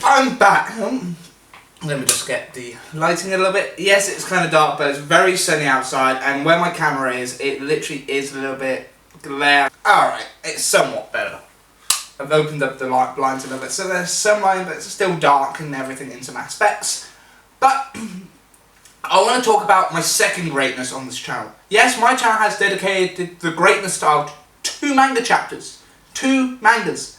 I'm back. Let me just get the lighting a little bit. Yes, it's kind of dark, but it's very sunny outside, and where my camera is, it literally is a little bit glare. Alright, it's somewhat better. I've opened up the light blinds a little bit, so there's some light, but it's still dark and everything in some aspects. But I want to talk about my second greatness on this channel. Yes, my channel has dedicated the greatness style to 2 manga chapters. 2 mangas.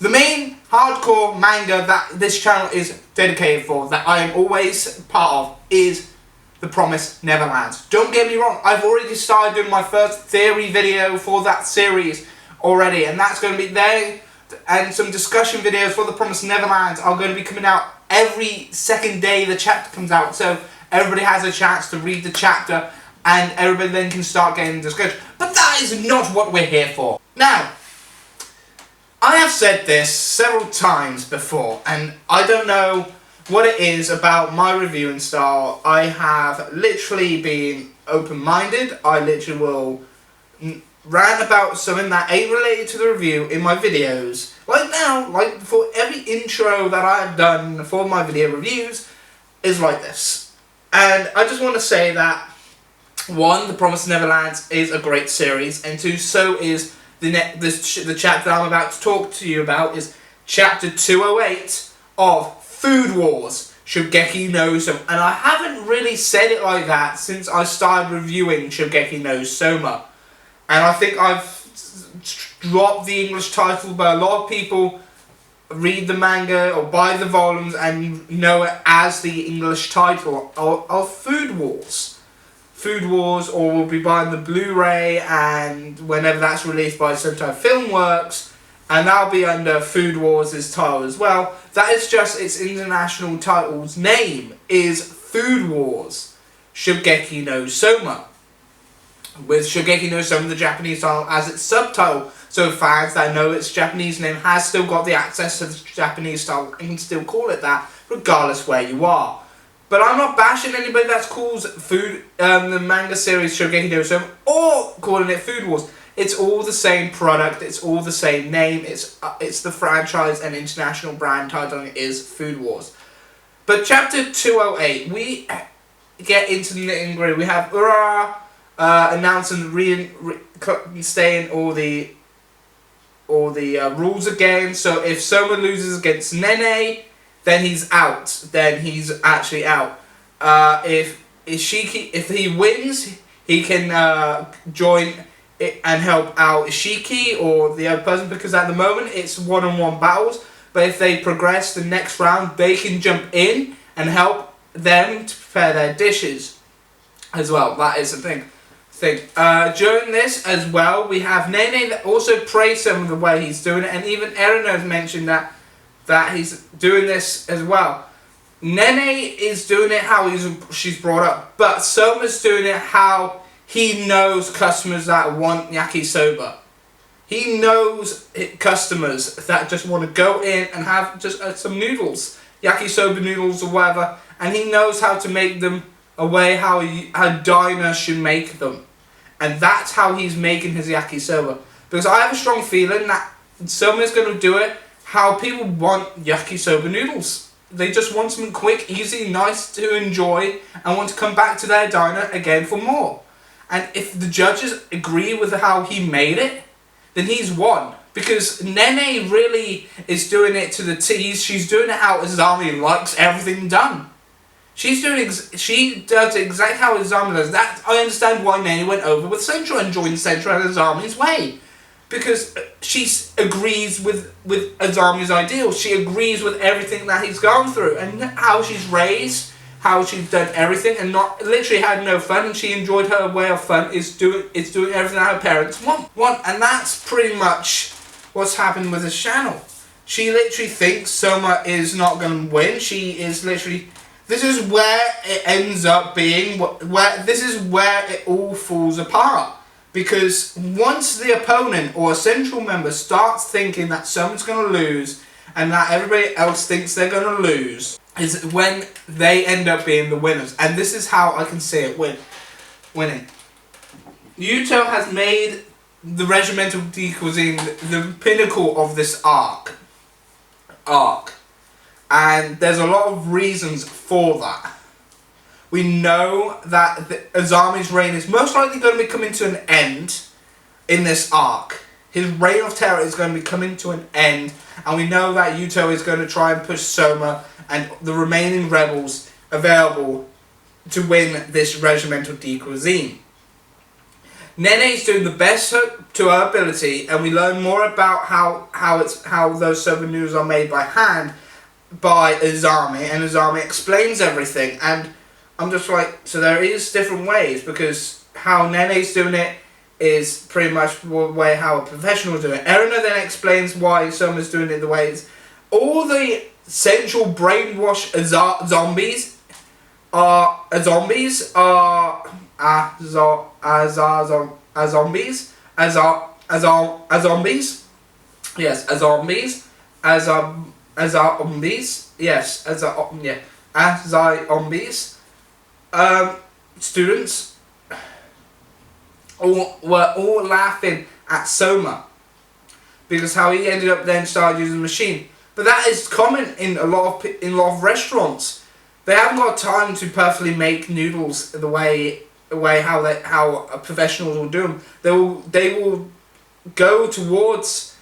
The main hardcore manga that this channel is dedicated for, that I am always part of, is The Promised Neverland. Don't get me wrong, I've already started doing my first theory video for that series already, and that's going to be there, and some discussion videos for The Promised Neverland are going to be coming out every second day the chapter comes out, so everybody has a chance to read the chapter, and everybody then can start getting discussion. But that is not what we're here for. Now, I have said this several times before, and I don't know what it is about my reviewing style. I have literally been open-minded. I literally will rant about something that ain't related to the review in my videos. Like now, like for every intro that I have done for my video reviews is like this. And I just want to say that 1, The Promised Neverland is a great series, and 2, so is the chapter I'm about to talk to you about is chapter 208 of Food Wars, Shokugeki No Soma. And I haven't really said it like that since I started reviewing Shokugeki No Soma. And I think I've dropped the English title, but a lot of people read the manga or buy the volumes and know it as the English title of Food Wars. Food Wars, or we'll be buying the Blu-ray, and whenever that's released by Sentai Filmworks, and that'll be under Food Wars' title as well. That is just its international title's name is Food Wars, Shokugeki No Soma, with Shokugeki No Soma, the Japanese title, as its subtitle, so fans that know its Japanese name has still got the access to the Japanese title and can still call it that, regardless where you are. But I'm not bashing anybody that calls the manga series Shokugeki No Soma or calling it Food Wars. It's all the same product. It's all the same name. It's the franchise and international brand title is Food Wars. But chapter 208, we get into the nitty-gritty. We have Ura announcing staying all the rules again. So if Soma loses against Nene, then he's out. Then he's actually out. If he wins, he can join it and help out Ishiki or the other person, because at the moment it's one-on-one battles. But if they progress the next round, they can jump in and help them to prepare their dishes as well. That is the thing. During this as well, we have Nene that also praised some of the way he's doing it, and even Erino's mentioned that he's doing this as well. Nene is doing it how she's brought up, but Soma's doing it how he knows customers that want yakisoba. He knows customers that just want to go in and have just some noodles, yakisoba noodles or whatever, and he knows how to make them a way how a diner should make them. And that's how he's making his yakisoba. Because I have a strong feeling that Soma's going to do it how people want yakisoba noodles. They just want something quick, easy, nice to enjoy, and want to come back to their diner again for more. And if the judges agree with how he made it, then he's won. Because Nene really is doing it to the T. She's doing it how Azami likes everything done. She does exactly how Azami does. That I understand why Nene went over with Central and joined Central and Azami's way. Because she agrees with Azami's ideals. She agrees with everything that he's gone through. And how she's raised, how she's done everything and not literally had no fun, and she enjoyed her way of fun is doing everything that her parents want. And that's pretty much what's happened with this channel. She literally thinks Soma is not going to win. She is literally... This is where it ends up being... This is where it all falls apart. Because once the opponent or a central member starts thinking that someone's going to lose and that everybody else thinks they're going to lose, is when they end up being the winners. And this is how I can see it winning. Yuto has made the Regimental D Cuisine the pinnacle of this arc. And there's a lot of reasons for that. We know that Azami's reign is most likely going to be coming to an end in this arc. His reign of terror is going to be coming to an end, and we know that Yuto is going to try and push Soma and the remaining rebels available to win this regimental D cuisine. Nene is doing the best to her ability, and we learn more about how those soba noodles are made by hand by Azami, and Azami explains everything, and I'm just like, so there is different ways, because how Nene's doing it is pretty much the way how a professional is doing it. Erina then explains why Soma's doing it the way it's... All the central brainwash zombies are zombies. Yes, students were all laughing at Soma because how he ended up then started using the machine. But that is common in a lot of restaurants. They haven't got time to perfectly make noodles the way how professionals will do them. They will go towards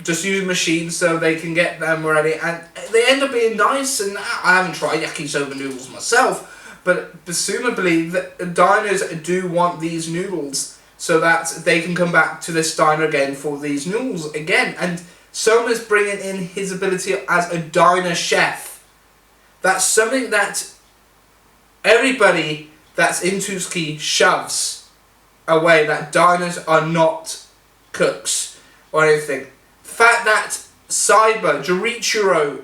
just using machines so they can get them ready, and they end up being nice. And I haven't tried yakisoba noodles myself, but presumably the diners do want these noodles so that they can come back to this diner again for these noodles again. And Soma's bringing in his ability as a diner chef. That's something that everybody that's in Tsuki shoves away, that diners are not cooks or anything. The fact that Saiba, Jorichiro,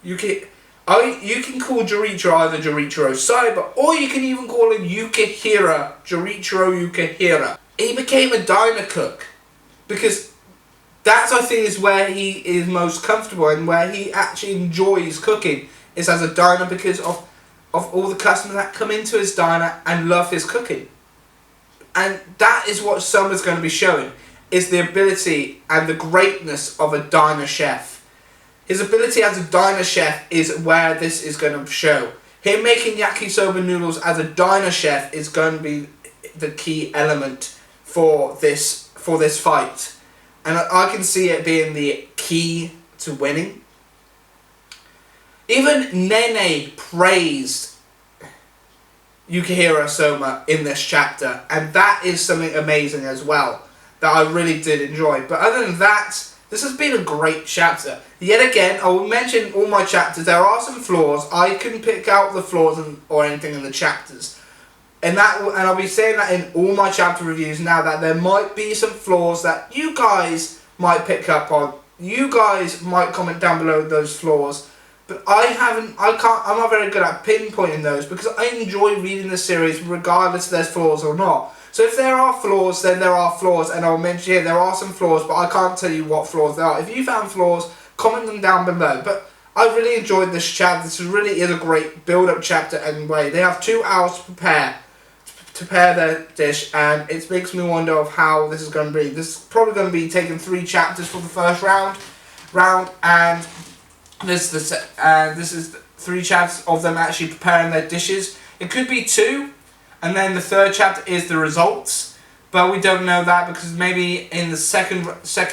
you can call Jorichiro either Jorichiro Saiba, or you can even call him Yukihira, Jorichiro Yukihira. He became a diner cook because that's, I think, is where he is most comfortable and where he actually enjoys cooking, is as a diner, because of all the customers that come into his diner and love his cooking. And that is what Soma's going to be showing, is the ability and the greatness of a diner chef. His ability as a diner chef is where this is going to show. Him making yakisoba noodles as a diner chef is going to be the key element for this fight. And I can see it being the key to winning. Even Nene praised Yukihira Soma in this chapter, and that is something amazing as well that I really did enjoy. But other than that, this has been a great chapter. Yet again, I will mention all my chapters. There are some flaws. I couldn't pick out the flaws or anything in the chapters. And I'll be saying that in all my chapter reviews now, that there might be some flaws that you guys might pick up on. You guys might comment down below those flaws. But I'm not very good at pinpointing those, because I enjoy reading the series regardless if there's flaws or not. So if there are flaws, then there are flaws, and I'll mention here there are some flaws, but I can't tell you what flaws there are. If you found flaws, comment them down below. But I really enjoyed this chapter. This really is a great build-up chapter anyway. They have 2 hours to prepare their dish, and it makes me wonder of how this is going to be. This is probably going to be taking 3 chapters for the first round, and this is 3 chapters of them actually preparing their dishes. It could be 2, and then the 3rd chapter is the results, but we don't know that, because maybe in the second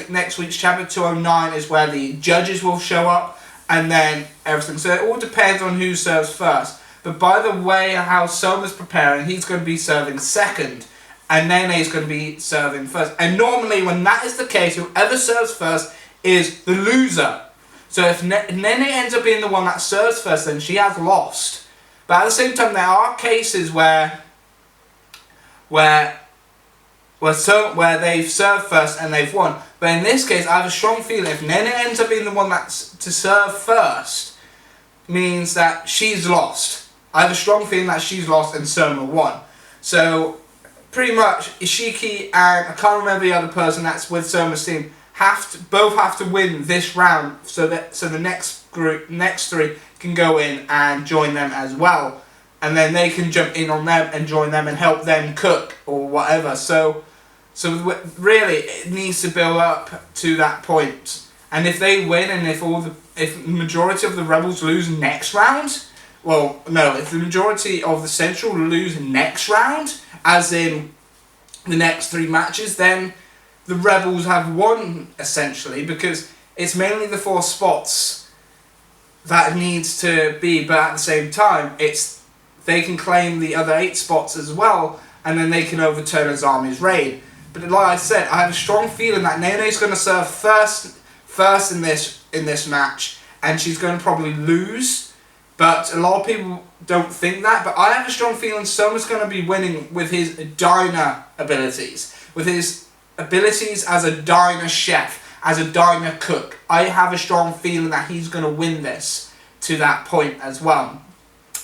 next week's chapter 209 is where the judges will show up, and then everything. So it all depends on who serves first. But by the way how Soma's preparing, he's going to be serving second, and Nene's going to be serving first. And normally when that is the case, whoever serves first is the loser. So if Nene ends up being the one that serves first, then she has lost. But at the same time, there are cases where they've served first and they've won. But in this case, I have a strong feeling if Nene ends up being the one that's to serve first, means that she's lost. I have a strong feeling that she's lost and Soma won. So pretty much Ishiki and I can't remember the other person that's with Soma's team both have to win this round, so the next 3 can go in and join them as well, and then they can jump in on them and join them and help them cook or whatever. So really it needs to build up to that point, And if they win, and if the majority of the Rebels lose next round, well, no, if the majority of the Central lose next round, as in the next 3 matches, then the Rebels have won, essentially, because it's mainly the 4 spots that needs to be, but at the same time, they can claim the other 8 spots as well, and then they can overturn Azami's reign. But like I said, I have a strong feeling that Nene's going to serve first in this match, and she's going to probably lose. But a lot of people don't think that. But I have a strong feeling Soma's going to be winning with his diner abilities, with his abilities as a diner chef, as a diner cook. I have a strong feeling that he's going to win this to that point as well.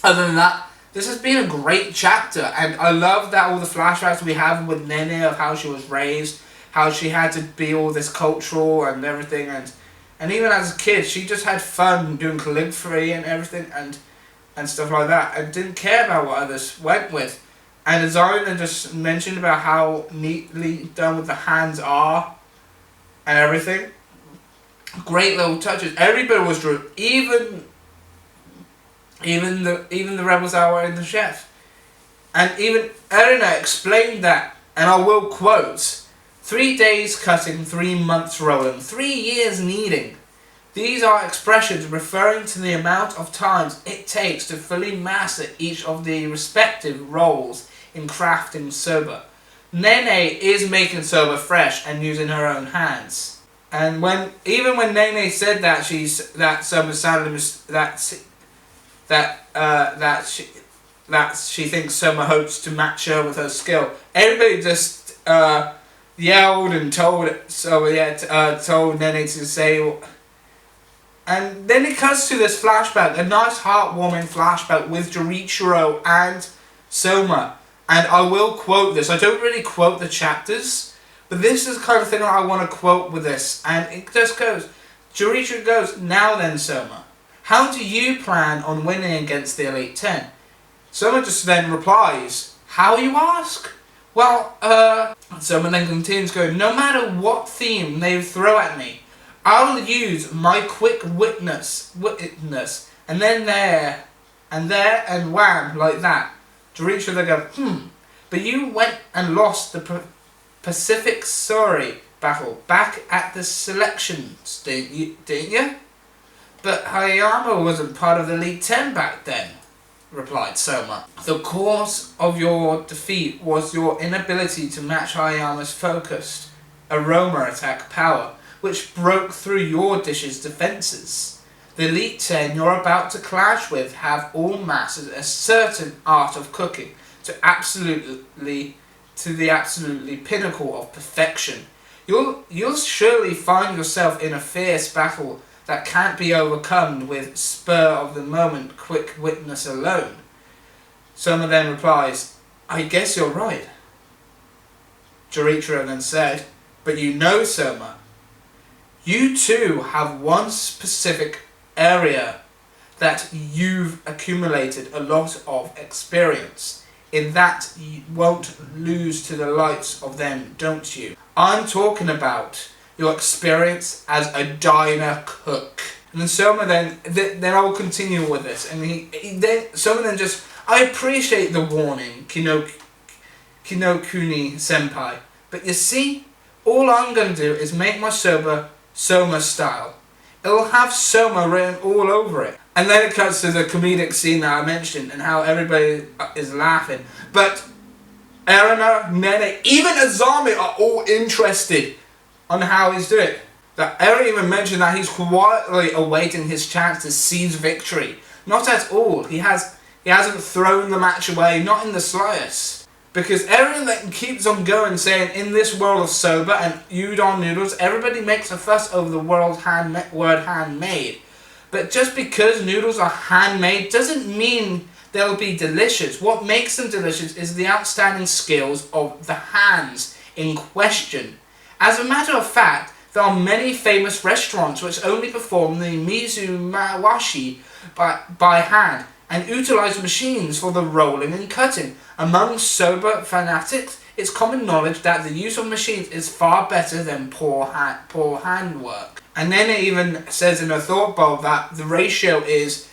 Other than that, this has been a great chapter, and I love that all the flashbacks we have with Nene of how she was raised, how she had to be all this cultural and everything, and even as a kid, she just had fun doing calligraphy and everything and stuff like that, and didn't care about what others went with. And Azarina just mentioned about how neatly done with the hands are and everything. Great little touches. Everybody was drew. Even the Rebels that were in the chef. And even Erina explained that, and I will quote, 3 days cutting, 3 months rolling, 3 years kneading. These are expressions referring to the amount of times it takes to fully master each of the respective roles in crafting soba. Nene is making soba fresh and using her own hands. And even when Nene said that Soma sounded that she thinks Soma hopes to match her with her skill, everybody just yelled and told Nene to say. And then it cuts to this flashback, a nice heartwarming flashback with Jorichiro and Soma. And I will quote this. I don't really quote the chapters, but this is the kind of thing I want to quote with this. And it just goes, Jorichiro goes, "Now then, Soma, how do you plan on winning against the Elite 10? Soma just then replies, "How, you ask? Well, Soma then continues going, "No matter what theme they throw at me, I'll use my quick witness, and then there, and wham, like that." Jorichiro then goes, "But you went and lost the Pacific Suri battle back at the selections, didn't you? But Hayama wasn't part of the Elite 10 back then," replied Soma. "The cause of your defeat was your inability to match Hayama's focused aroma attack power, which broke through your dish's defences. The Elite 10 you're about to clash with have all mastered a certain art of cooking to the absolutely pinnacle of perfection. You'll surely find yourself in a fierce battle that can't be overcome with spur of the moment quick witness alone." Soma then replies, "I guess you're right." Jorichiro then said, "But you know, Soma, you too have one specific area that you've accumulated a lot of experience. In that you won't lose to the likes of them, don't you? I'm talking about your experience as a diner cook." And then Soma then I will continue with this, and Soma then just, "I appreciate the warning, Kinokuni senpai, but you see, all I'm going to do is make my soba Soma style. It'll have Soma written all over it." And then it cuts to the comedic scene that I mentioned and how everybody is laughing. But Erina, Nene, even Azami are all interested on how he's doing it. That Eren even mentioned that he's quietly awaiting his chance to seize victory. Not at all. He hasn't thrown the match away, not in the slightest. Because Eren then keeps on going, saying, in this world of soba and udon noodles, everybody makes a fuss over the word handmade. But just because noodles are handmade doesn't mean they'll be delicious. What makes them delicious is the outstanding skills of the hands in question. As a matter of fact, there are many famous restaurants which only perform the mizumawashi by hand and utilize machines for the rolling and cutting. Among soba fanatics, It's common knowledge that the use of machines is far better than poor handwork. And then it even says in her thought bulb that the ratio is,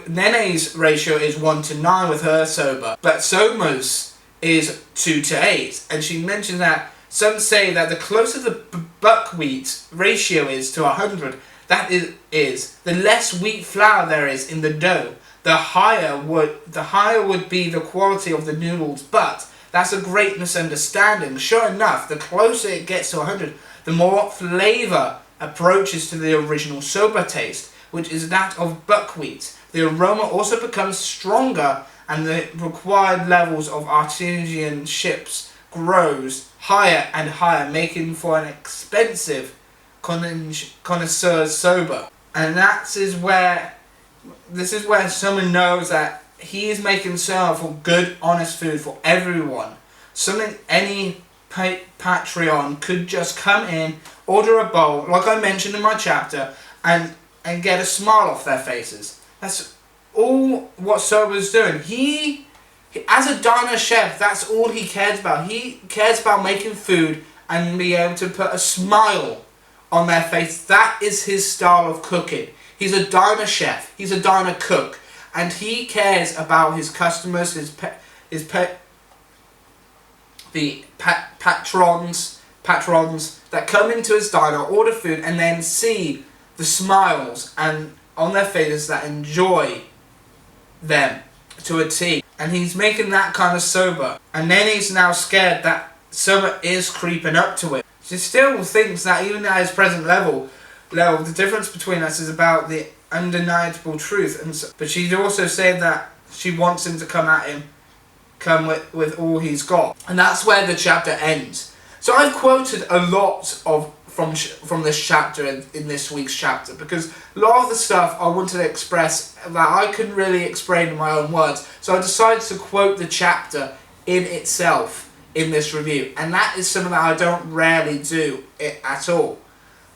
Nene's ratio is 1:9 with her soba, but Soma's is 2:8. And she mentioned that some say that the closer the buckwheat ratio is to 100, that is the less wheat flour there is in the dough, the higher would be the quality of the noodles. But that's a great misunderstanding. Sure enough, the closer it gets to 100, the more flavour approaches to the original soba taste, which is that of buckwheat. The aroma also becomes stronger, and the required levels of artesian chips grows higher and higher, making for an expensive connoisseur's soba. And this is where someone knows that he is making soba for good, honest food for everyone. Something any Patreon could just come in, order a bowl, like I mentioned in my chapter, and get a smile off their faces. That's all what Soba's doing. He, as a diner chef, that's all he cares about. He cares about making food and being able to put a smile on their face. That is his style of cooking. He's a diner chef. He's a diner cook, and he cares about his customers, patrons that come into his diner, order food, and then see the smiles and on their faces that enjoy them to a T. And he's making that kind of soba. And then he's now scared that soba is creeping up to it. She still thinks that even at his present level, the difference between us is about the undeniable truth. But she's also said that she wants him to come with all he's got. And that's where the chapter ends. So I've quoted a lot from this chapter in this week's chapter, because a lot of the stuff I wanted to express that I couldn't really explain in my own words. So I decided to quote the chapter in itself in this review. And that is something that I don't rarely do at all.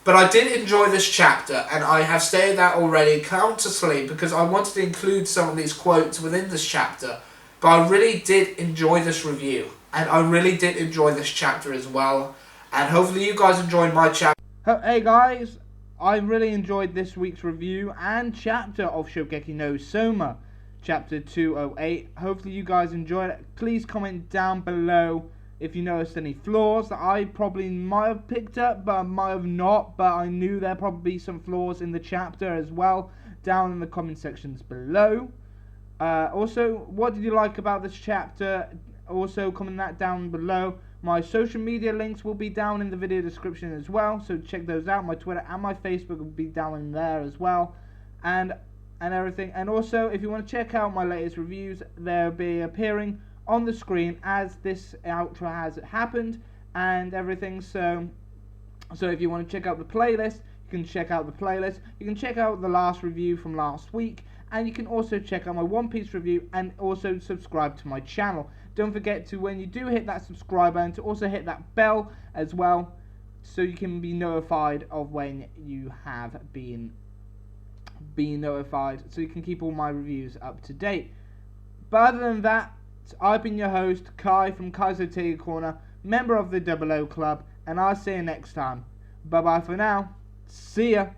But I did enjoy this chapter, and I have stated that already countlessly because I wanted to include some of these quotes within this chapter. But I really did enjoy this review, and I really did enjoy this chapter as well. And hopefully you guys enjoyed my chapter. Hey guys, I really enjoyed this week's review and chapter of Shokugeki No Soma, chapter 208. Hopefully you guys enjoyed it. Please comment down below if you noticed any flaws that I probably might have picked up, but might have not. But I knew there'd probably be some flaws in the chapter as well, down in the comment sections below. Also, what did you like about this chapter? Also, comment that down below. My social media links will be down in the video description as well, so check those out. My Twitter and my Facebook will be down in there as well, and everything. And also, if you want to check out my latest reviews, they'll be appearing on the screen as this outro has happened and everything. So if you want to check out the playlist, you can check out the playlist. You can check out the last review from last week, and you can also check out my One Piece review, and also subscribe to my channel. Don't forget to, when you do hit that subscribe button, to also hit that bell as well, so you can be notified of when you have been notified, so you can keep all my reviews up to date. But other than that, I've been your host, Kai from Kai's Otaku Corner, member of the 00 Club, and I'll see you next time. Bye bye for now. See ya.